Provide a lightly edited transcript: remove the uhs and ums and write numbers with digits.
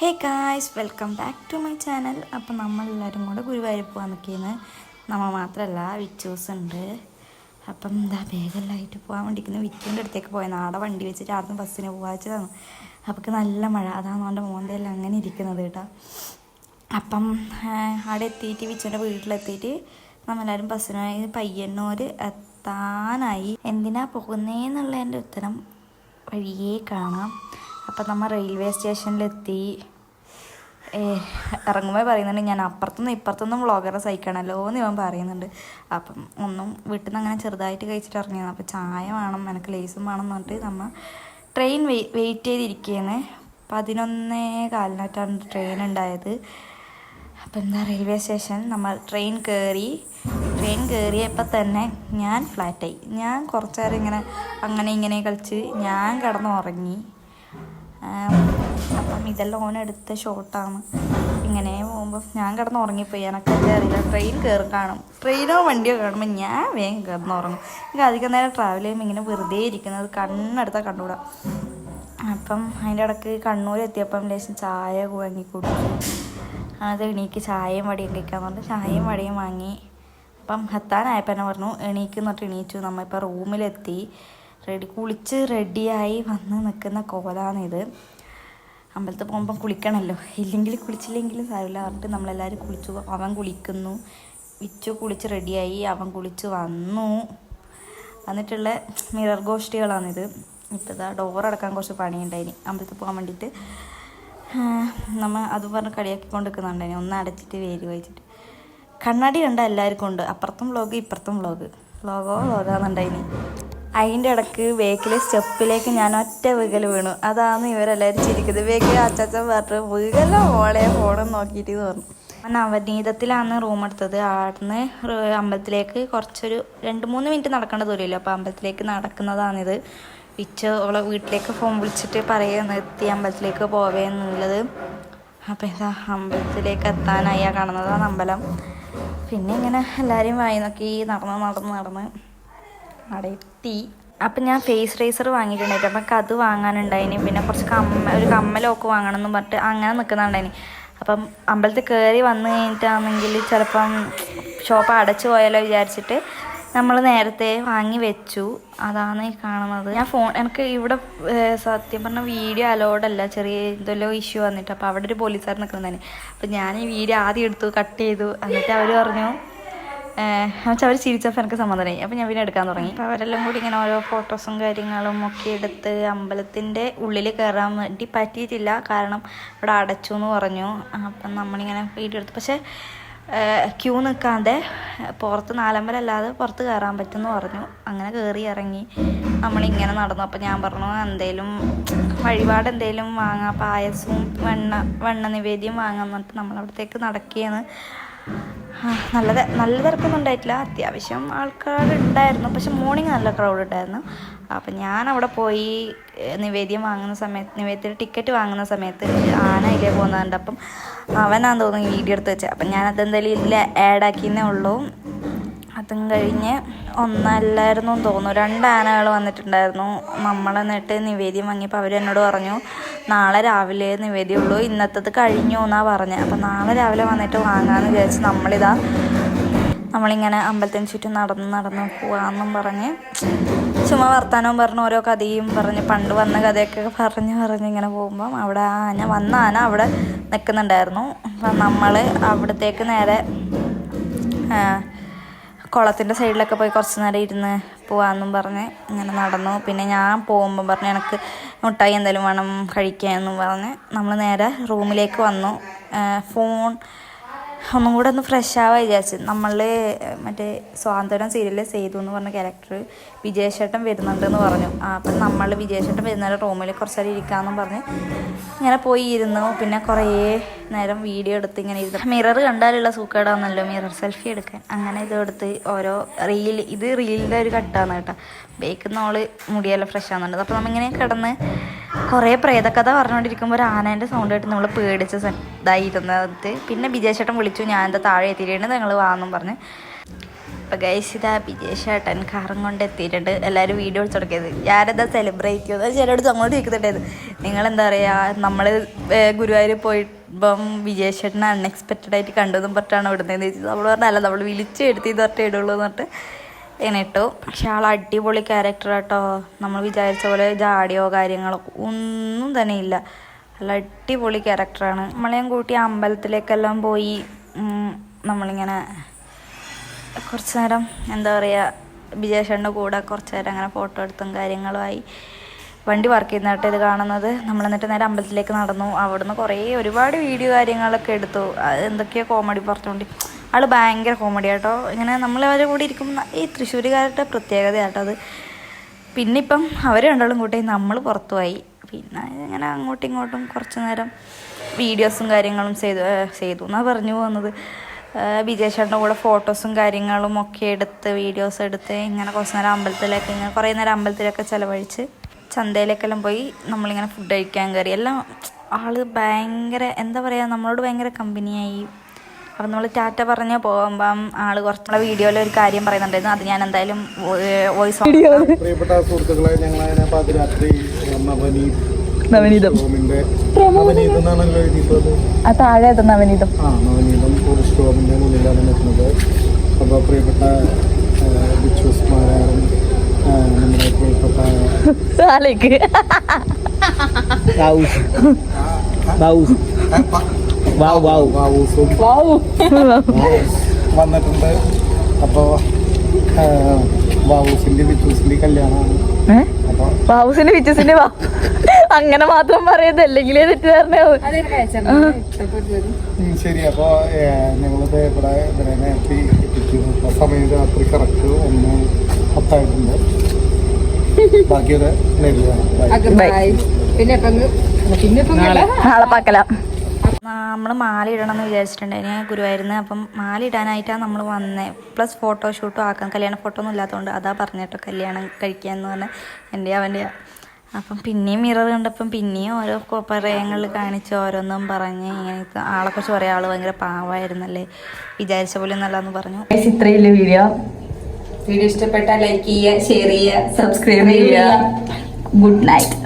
Hey guys, welcome back to my channel. അപ്പം നമ്മളെല്ലാവരും കൂടെ ഗുരുവായൂർ പോകാൻ നിൽക്കുകയാണ്. നമ്മൾ മാത്രമല്ല, വിച്ചൂസ് ഉണ്ട്. അപ്പം എന്താ ബാഗെല്ലാമായിട്ട് പോകാൻ വേണ്ടിയിരിക്കുന്നു. വിച്ചുവിൻ്റെ അടുത്തേക്ക് പോയത് ആടെ വണ്ടി വെച്ചിട്ട് ആടുന്ന് ബസ്സിന് പോകാച്ചതാണ്. അപ്പോൾ നല്ല മഴ, അതാണ് അവൻ്റെ മോൻ്റെ എല്ലാം അങ്ങനെ ഇരിക്കുന്നത് കേട്ടോ. അപ്പം അവിടെ എത്തിയിട്ട് വിച്ചുവിൻ്റെ വീട്ടിലെത്തിയിട്ട് നമ്മളെല്ലാവരും ബസ്സിനായി പയ്യന്നൂർ എത്താനായി. എന്തിനാ പോകുന്നതെന്നുള്ളതിൻ്റെ ഉത്തരം വഴിയേ കാണാം. അപ്പം നമ്മൾ റെയിൽവേ സ്റ്റേഷനിലെത്തി. ഇറങ്ങുമ്പോൾ പറയുന്നുണ്ട്, ഞാൻ അപ്പുറത്തുനിന്നും ഇപ്പുറത്തുനിന്നും വ്ളോഗറെ സഹിക്കണമല്ലോ എന്ന് ഇവൻ പറയുന്നുണ്ട്. അപ്പം ഒന്നും വീട്ടിൽ നിന്ന് അങ്ങനെ ചെറുതായിട്ട് കഴിച്ചിട്ട് ഇറങ്ങിയത്. അപ്പോൾ ചായ വേണം, എനിക്ക് ലേസും വേണം എന്ന് പറഞ്ഞിട്ട് നമ്മൾ ട്രെയിൻ വെയിറ്റ് ചെയ്തിരിക്കുകയാണ്. 11:15 ട്രെയിൻ ഉണ്ടായത്. അപ്പം എന്താ റെയിൽവേ സ്റ്റേഷൻ നമ്മൾ ട്രെയിൻ കയറിയപ്പോൾ തന്നെ ഞാൻ ഫ്ലാറ്റായി. ഞാൻ കുറച്ച് നേരം ഇങ്ങനെ അങ്ങനെ ഇങ്ങനെ കളിച്ച് ഞാൻ കിടന്നുറങ്ങി. അപ്പം ഇതെല്ലാം ഓനെടുത്ത ഷോട്ടാണ്. ഇങ്ങനെ പോകുമ്പോൾ ഞാൻ കിടന്നുറങ്ങിപ്പോയി. എനക്കല്ലേ അറിയില്ല. ട്രെയിൻ ട്രെയിനോ വണ്ടിയോ കാണുമ്പോൾ ഞാൻ വേഗം കിടന്നുറങ്ങും. എനിക്ക് അധികം നേരം ട്രാവൽ ചെയ്യുമ്പോൾ ഇങ്ങനെ വെറുതെ ഇരിക്കുന്നത് കണ്ണെടുത്താൽ കണ്ടുകൂടാ. അപ്പം അതിൻ്റെ ഇടയ്ക്ക് കണ്ണൂർ എത്തിയപ്പം ലേശം ചായ വാങ്ങി കുടിച്ചു. അത് എണീക്ക് ചായയും വടിയും കഴിക്കാമെന്ന് പറഞ്ഞിട്ട് ചായയും വടിയും വാങ്ങി. അപ്പം എത്താനായപ്പോൾ എന്നെ പറഞ്ഞു എണീക്ക് എന്നിട്ട് എണീച്ചു. നമ്മളിപ്പോൾ റൂമിലെത്തി. കുളിച്ച് റെഡിയായി വന്ന് നിൽക്കുന്ന കോലാണിത്. അമ്പലത്തിൽ പോകുമ്പം കുളിക്കണമല്ലോ, കുളിച്ചില്ലെങ്കിലും സാരമില്ല പറഞ്ഞിട്ട് നമ്മളെല്ലാവരും കുളിച്ചു. അവൻ കുളിക്കുന്നു, വിച്ചു കുളിച്ച് റെഡിയായി, അവൻ കുളിച്ച് വന്നിട്ടുള്ള മിറർ ഗോഷ്ടികളാണിത്. ഇപ്പോൾ ഇതാ ഡോറടക്കാൻ കുറച്ച് പണിയുണ്ടായിന് അമ്പലത്തിൽ പോകാൻ വേണ്ടിയിട്ട്. നമ്മൾ അത് പറഞ്ഞ് കളിയാക്കിക്കൊണ്ട് നിൽക്കുന്നുണ്ടായിന്. ഒന്ന് അടച്ചിട്ട് വേര് വായിച്ചിട്ട് കണ്ണാടി കണ്ട എല്ലാവർക്കും ഉണ്ട്. അപ്പുറത്തും വ്ളോഗ് ഇപ്പുറത്തും വ്ളോഗാന്നുണ്ടായിന്. അതിൻ്റെ ഇടയ്ക്ക് ബേക്കിൽ സ്റ്റെപ്പിലേക്ക് ഞാൻ ഒറ്റ വീകൽ വീണു. അതാണ് ഇവരെല്ലാവരും ചിരിക്കുന്നത്. ബേക്കിൽ അച്ചാച്ചൻ പറഞ്ഞു വീകല്ലോ ഓളെ ഫോണും നോക്കിയിട്ട് പറഞ്ഞു. നവനീതത്തിലാണ് റൂം എടുത്തത്. ആടുന്ന് അമ്പലത്തിലേക്ക് കുറച്ചൊരു 2-3 മിനിറ്റ് നടക്കേണ്ട ദൂരമില്ല. അപ്പോൾ അമ്പലത്തിലേക്ക് നടക്കുന്നതാണിത്. ഓളെ വീട്ടിലേക്ക് ഫോൺ വിളിച്ചിട്ട് പറയുന്നത് എത്തി അമ്പലത്തിലേക്ക് പോവേന്നുള്ളത്. അപ്പോൾ ഇതാ അമ്പലത്തിലേക്ക് എത്താനായി കാണുന്നതാണ് അമ്പലം. പിന്നെ ഇങ്ങനെ എല്ലാവരെയും വായി നോക്കി നടന്ന് അവിടെ എത്തി. അപ്പം ഞാൻ ഫേസ് റേസർ വാങ്ങിയിട്ടുണ്ടായിരുന്നു. അപ്പം അത് വാങ്ങാനുണ്ടായിന്. പിന്നെ കുറച്ച് ഒരു കമ്മലൊക്കെ വാങ്ങണം എന്ന് പറഞ്ഞിട്ട് അങ്ങനെ നിൽക്കുന്നുണ്ടായിന്. അപ്പം അമ്പലത്തിൽ കയറി വന്നു കഴിഞ്ഞിട്ടാണെങ്കിൽ ചിലപ്പം ഷോപ്പ് അടച്ചു പോയാലോ വിചാരിച്ചിട്ട് നമ്മൾ നേരത്തെ വാങ്ങി വെച്ചു. അതാണ് ഈ കാണുന്നത്. എനിക്ക് ഇവിടെ സത്യം പറഞ്ഞാൽ വീഡിയോ അലോഡല്ല, ചെറിയ എന്തെല്ലോ ഇഷ്യൂ വന്നിട്ട്. അപ്പോൾ അവിടെ ഒരു പോലീസുകാർ നിൽക്കുന്നതാണ്. അപ്പം ഞാൻ ഈ വീഡിയോ ആദ്യം എടുത്തു, കട്ട് ചെയ്തു. എന്നിട്ട് അവർ പറഞ്ഞു അവർ ചിരിച്ചപ്പോൾ എനിക്ക് സമാധാനമായി. അപ്പം ഞാൻ പിന്നെ എടുക്കാൻ തുടങ്ങി. അപ്പോൾ അവരെല്ലാം കൂടി ഇങ്ങനെ ഓരോ ഫോട്ടോസും കാര്യങ്ങളും ഒക്കെ എടുത്ത് അമ്പലത്തിൻ്റെ ഉള്ളിൽ കയറാൻ വേണ്ടി പറ്റിയിട്ടില്ല, കാരണം അവിടെ അടച്ചു എന്ന് പറഞ്ഞു. അപ്പം നമ്മളിങ്ങനെ വീഡിയോ എടുത്തു. പക്ഷേ ക്യൂ നിൽക്കാതെ പുറത്ത് നാലമ്പലല്ലാതെ പുറത്ത് കയറാൻ പറ്റുമെന്ന് പറഞ്ഞു. അങ്ങനെ കയറി ഇറങ്ങി നമ്മളിങ്ങനെ നടന്നു. അപ്പം ഞാൻ പറഞ്ഞു എന്തേലും വഴിപാട് എന്തേലും വാങ്ങാം, പായസവും വെണ്ണ നിവേദ്യം വാങ്ങാൻ പറഞ്ഞിട്ട് നമ്മളവിടത്തേക്ക് നടക്കുകയാണ്. നല്ല തിരക്കൊന്നും ഉണ്ടായിട്ടില്ല, അത്യാവശ്യം ആൾക്കാരുണ്ടായിരുന്നു. പക്ഷെ മോർണിംഗ് നല്ല ക്രൗഡ് ഉണ്ടായിരുന്നു. അപ്പം ഞാൻ അവിടെ പോയി നിവേദ്യത്തിന് ടിക്കറ്റ് വാങ്ങുന്ന സമയത്ത് ആന ഇതിലേ പോകുന്നുണ്ട്. അപ്പം അവനാന്ന് തോന്നുന്നു വീഡിയോ എടുത്ത് വെച്ചത്. അപ്പം ഞാനതെന്തായാലും ഇതിൽ ആഡാക്കിയെന്നേ ഉള്ളൂ. അതും കഴിഞ്ഞ് ഒന്നല്ലായിരുന്നു തോന്നുന്നു, 2 ആനകൾ വന്നിട്ടുണ്ടായിരുന്നു. നമ്മളെന്നിട്ട് നിവേദ്യം വാങ്ങിയപ്പോൾ അവരെന്നോട് പറഞ്ഞു നാളെ രാവിലെ നിവേദ്യമുള്ളൂ, ഇന്നത്തത് കഴിഞ്ഞു എന്നാണ് പറഞ്ഞത്. അപ്പം നാളെ രാവിലെ വന്നിട്ട് വാങ്ങാമെന്ന് വിചാരിച്ച് നമ്മളിങ്ങനെ അമ്പലത്തിന് ചുറ്റും നടന്ന് പോകാമെന്നും പറഞ്ഞ് ചുമ്മാ വർത്താനവും പറഞ്ഞ് ഓരോ കഥയും പറഞ്ഞ് പണ്ട് വന്ന കഥയൊക്കെ പറഞ്ഞ് ഇങ്ങനെ പോകുമ്പം അവിടെ വന്ന ആന അവിടെ നിൽക്കുന്നുണ്ടായിരുന്നു. അപ്പം നമ്മൾ അവിടത്തേക്ക് നേരെ കുളത്തിൻ്റെ സൈഡിലൊക്കെ പോയി കുറച്ച് നേരം ഇരുന്ന് പോകാമെന്നും പറഞ്ഞ് ഇങ്ങനെ നടന്നു. പിന്നെ ഞാൻ പോകുമ്പോൾ പറഞ്ഞു എനിക്ക് മുട്ടായി എന്തെങ്കിലും വേണം കഴിക്കാമെന്നും പറഞ്ഞ് നമ്മൾ നേരെ റൂമിലേക്ക് വന്നു. ഫോൺ ഒന്നും കൂടെ ഒന്ന് ഫ്രഷ് ആവാൻ വിചാരിച്ചു. നമ്മൾ മറ്റേ സ്വാതന്ത്ര്യം സീരിയലിൽ സേതു എന്ന് പറഞ്ഞ ക്യാരക്ടർ വിജയശേട്ടൻ വരുന്നുണ്ടെന്ന് പറഞ്ഞു. അപ്പം നമ്മൾ വിജയശേട്ടൻ വരുന്ന റൂമിൽ കുറച്ച് നേരം ഇരിക്കാമെന്നും പറഞ്ഞ് ഇങ്ങനെ പോയി ഇരുന്നു. പിന്നെ കുറേ നേരം വീഡിയോ എടുത്ത് ഇങ്ങനെ ഇരുന്നു. മിറർ കണ്ടാലുള്ള സൂക്കേടാന്നല്ലോ മിറർ സെൽഫി എടുക്കാൻ. അങ്ങനെ ഇതെടുത്ത് ഓരോ റീലിൻ്റെ ഒരു കട്ടാണ് കേട്ടോ. ബേക്കുന്ന മുടിയെല്ലാം ഫ്രഷ് ആകുന്നുണ്ട്. അപ്പോൾ നമ്മളിങ്ങനെ കിടന്ന് കുറേ പ്രേതകഥ പറഞ്ഞുകൊണ്ടിരിക്കുമ്പോൾ ഒരു ആനേൻ്റെ സൗണ്ട് കേട്ട് നമ്മൾ പേടിച്ച് ഇതായിരുന്നത്. പിന്നെ വിജയശേട്ടൻ വിളിച്ചു, ഞാൻ എന്താ താഴെ എത്തിയിട്ടുണ്ട് നിങ്ങൾ വാന്നും പറഞ്ഞ്. ഇപ്പം ഗൈസ് ഇതാ വിജേഷേട്ടൻ കാറും കൊണ്ട് എത്തിയിട്ടുണ്ട്. എല്ലാവരും വീഡിയോ എടുത്ത് കൊടുക്കിയത് ഞാനെന്താ സെലിബ്രേറ്റ് ചെയ്യുന്നത് ചിലടത്ത് അങ്ങോട്ട് ചോദിക്കുന്നുണ്ടായത്. നിങ്ങളെന്താ പറയുക, നമ്മൾ ഗുരുവായൂർ പോയിപ്പം വിജേഷേട്ടനെ അൺഎക്സ്പെക്റ്റഡ് ആയിട്ട് കണ്ടതും പറഞ്ഞിട്ടാണ് ഇവിടുന്ന് ചോദിച്ചത്. നമ്മൾ പറഞ്ഞല്ല, നമ്മൾ വിളിച്ച് എടുത്തിന്ന് പറഞ്ഞിട്ട് ഇടുള്ളൂ എന്ന് പറഞ്ഞിട്ട് ഇങ്ങനെ ഇട്ടു. പക്ഷെ ആൾ അടിപൊളി ക്യാരക്ടർ കേട്ടോ. നമ്മൾ വിചാരിച്ച പോലെ ജാടിയോ കാര്യങ്ങളോ ഒന്നും തന്നെ ഇല്ല. നല്ല അടിപൊളി ക്യാരക്ടറാണ്. നമ്മളെയും കൂട്ടി അമ്പലത്തിലേക്കെല്ലാം പോയി നമ്മളിങ്ങനെ കുറച്ച് നേരം എന്താ പറയുക വിജേഷേട്ടൻ്റെ കൂടെ കുറച്ച് നേരം അങ്ങനെ ഫോട്ടോ എടുത്തും കാര്യങ്ങളുമായി വണ്ടി വർക്ക് ചെയ്യുന്നതായിട്ട് ഇത് കാണുന്നത്. നമ്മൾ എന്നിട്ട് നേരെ അമ്പലത്തിലേക്ക് നടന്നു. അവിടുന്ന് ഒരുപാട് വീഡിയോ കാര്യങ്ങളൊക്കെ എടുത്തു. അത് എന്തൊക്കെയോ കോമഡി പറഞ്ഞുകൊണ്ട് ആൾ ഭയങ്കര കോമഡി കേട്ടോ. ഇങ്ങനെ നമ്മൾ അവരുടെ കൂടെ ഇരിക്കുമ്പോൾ ഈ തൃശ്ശൂരുകാരുടെ പ്രത്യേകത കേട്ടോ അത്. പിന്നെ ഇപ്പം അവർ രണ്ടാളും കൂട്ടി നമ്മൾ പുറത്തുപോയി. പിന്നെ ഇങ്ങനെ അങ്ങോട്ടും ഇങ്ങോട്ടും കുറച്ച് നേരം വീഡിയോസും കാര്യങ്ങളും ചെയ്തു എന്നാണ് പറഞ്ഞു പോകുന്നത്. വിജേഷേട്ടൻ്റെ കൂടെ ഫോട്ടോസും കാര്യങ്ങളും ഒക്കെ എടുത്ത് വീഡിയോസ് എടുത്ത് ഇങ്ങനെ കുറച്ച് നേരം അമ്പലത്തിലേക്ക് ഇങ്ങനെ കുറേ നേരം അമ്പലത്തിലൊക്കെ ചിലവഴിച്ച് ചന്തയിലേക്കെല്ലാം പോയി നമ്മളിങ്ങനെ ഫുഡ് കഴിക്കാൻ കയറി. എല്ലാം ആൾ ഭയങ്കര എന്താ പറയുക നമ്മളോട് ഭയങ്കര കമ്പനിയായി. അപ്പം നമ്മൾ ടാറ്റ പറഞ്ഞ് പോകുമ്പം ആൾ കുറച്ചുള്ള വീഡിയോയിൽ ഒരു കാര്യം പറയുന്നുണ്ടായിരുന്നു. അത് ഞാൻ എന്തായാലും വോയിസ് പ്രിയപ്പെട്ട സുഹൃത്തുക്കളെ, ഞങ്ങളതിനെ പാതിരാത്രി നവനീതം താഴെ നവനീതം ടൂറിസ്റ്റ് ഹോമിൻ്റെ മുന്നിലാണ് നിൽക്കുന്നത്. അപ്പോൾ പ്രിയപ്പെട്ട ബിച്ചുസ്മാരും നമ്മുടെ പ്രിയപ്പെട്ട വന്നിട്ടുണ്ട്. അപ്പോൾ ബാബൂസിന്റെ ബിച്ചൂസിന്റെ കല്യാണമാണ്. ബാബൂസിന്റെ ബിച്ചൂസിന്റെ അങ്ങനെ മാത്രം പറയുന്നത് അല്ലെങ്കിലേ തെറ്റിദ്ധാരണയാവും. ശരി. അപ്പോൾ ഞങ്ങളിത് ഇവിടെ നേരത്തെ എത്തിക്കുന്നു. സമയം രാത്രി കറക്റ്റ് 1:10 ബാക്കിയത് നാളെ പാക്കലാം. നമ്മൾ മാല ഇടണം എന്ന് വിചാരിച്ചിട്ടുണ്ടായിരുന്നു ഗുരുവായൂരിന്ന്. അപ്പം മാല ഇടാനായിട്ടാണ് നമ്മൾ വന്നത്. പ്ലസ് ഫോട്ടോഷൂട്ടും ആക്കാം. കല്യാണ ഫോട്ടോ ഒന്നും ഇല്ലാത്തതുകൊണ്ട് അതാ പറഞ്ഞിട്ടോ കല്യാണം കഴിക്കാമെന്ന് പറഞ്ഞാൽ എൻ്റെ അവൻ്റെ. അപ്പം പിന്നെയും മിറർ കണ്ടപ്പം പിന്നെയും ഓരോ പറയങ്ങളിൽ കാണിച്ച് ഓരോന്നും പറഞ്ഞ് ഇങ്ങനെ ആളെക്കുറിച്ച് പറയാം. ആൾ ഭയങ്കര പാവമായിരുന്നല്ലേ, വിചാരിച്ച പോലെ നല്ലതെന്ന് പറഞ്ഞു. ഇത്രയില്ല വീഡിയോ ഇഷ്ടപ്പെട്ടാൽ ലൈക്ക് ചെയ്യുക, ഷെയർ ചെയ്യുക, സബ്സ്ക്രൈബ് ചെയ്യുക. Good night.